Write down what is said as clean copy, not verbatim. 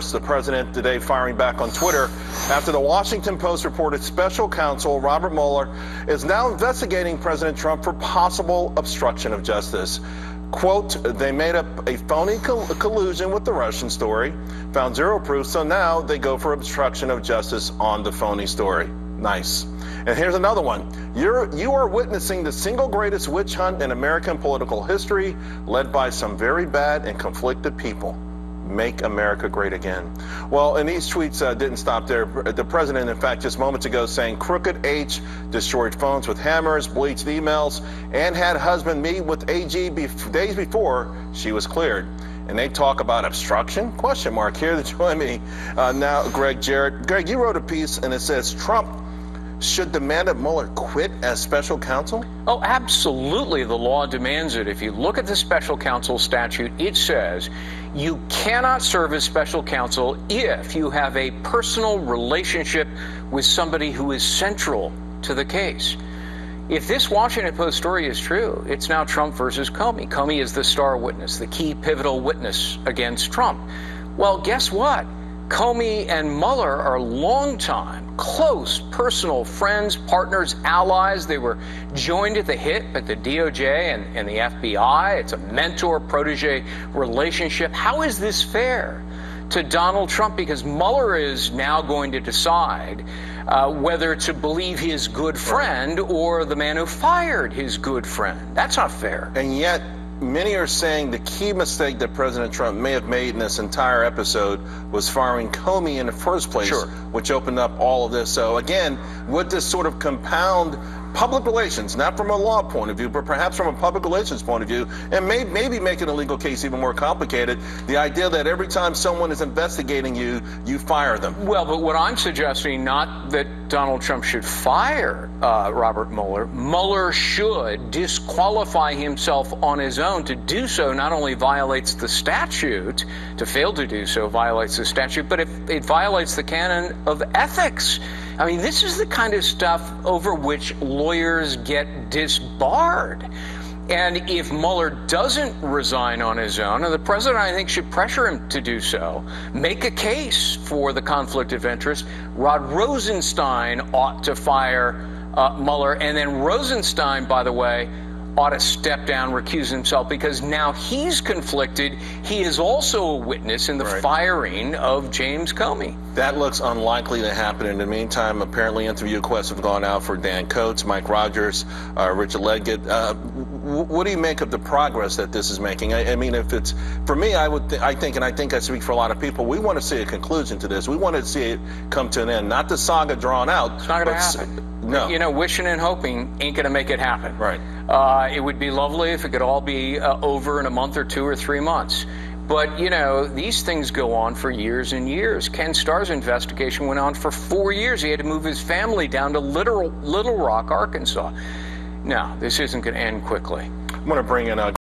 The president today firing back on Twitter after the Washington Post reported special counsel Robert Mueller is now investigating President Trump for possible obstruction of justice. Quote, they made up a phony collusion with the Russian story, found zero proof, so now they go for obstruction of justice on the phony story. Nice. And here's another one. You are witnessing the single greatest witch hunt in American political history, led by some very bad and conflicted people. Make America great again. Well, and these tweets didn't stop there. The president, in fact, just moments ago saying Crooked H destroyed phones with hammers, bleached emails, and had husband meet with AG days before she was cleared. And they talk about obstruction? Question mark. Here to join me now, Gregg Jarrett. Greg, you wrote a piece, and it says Trump should demand that Mueller quit as special counsel? Oh, absolutely. The law demands it. If you look at the special counsel statute, it says you cannot serve as special counsel if you have a personal relationship with somebody who is central to the case. If this Washington Post story is true, it's now Trump versus Comey. Comey is the star witness, the key pivotal witness against Trump. Well, guess what? Comey and Mueller are longtime, close, personal friends, partners, allies. They were joined at the hip at the DOJ and the FBI. It's a mentor-protege relationship. How is this fair to Donald Trump? Because Mueller is now going to decide whether to believe his good friend or the man who fired his good friend. That's not fair. And yet, many are saying the key mistake that President Trump may have made in this entire episode was firing Comey in the first place, which opened up all of this. So again, would this sort of compound public relations, not from a law point of view, but perhaps from a public relations point of view, and maybe making a legal case even more complicated, the idea that every time someone is investigating you, you fire them? Well, but what I'm suggesting, not that Donald Trump should fire Robert Mueller. Mueller should disqualify himself on his own. To do so not only violates the statute, to fail to do so violates the statute, but it violates the canon of ethics. I mean, this is the kind of stuff over which lawyers get disbarred. And if Mueller doesn't resign on his own, and the president, I think, should pressure him to do so, make a case for the conflict of interest, Rod Rosenstein ought to fire Mueller. And then Rosenstein, by the way, ought to step down, recuse himself, because now he's conflicted. He is also a witness in the firing of James Comey. That looks unlikely to happen. In the meantime, apparently interview requests have gone out for Dan Coates, Mike Rogers, Richard Leggett. What do you make of the progress that this is making? I mean, if it's, for me, I think I speak for a lot of people, we want to see a conclusion to this. We want to see it come to an end, not the saga drawn out. It's not going to happen. No. You know, wishing and hoping ain't going to make it happen. Right. It would be lovely if it could all be over in a month or 2 or 3 months. But, you know, these things go on for years and years. Ken Starr's investigation went on for 4 years. He had to move his family down to Little Rock, Arkansas. No, this isn't going to end quickly. I'm going to bring in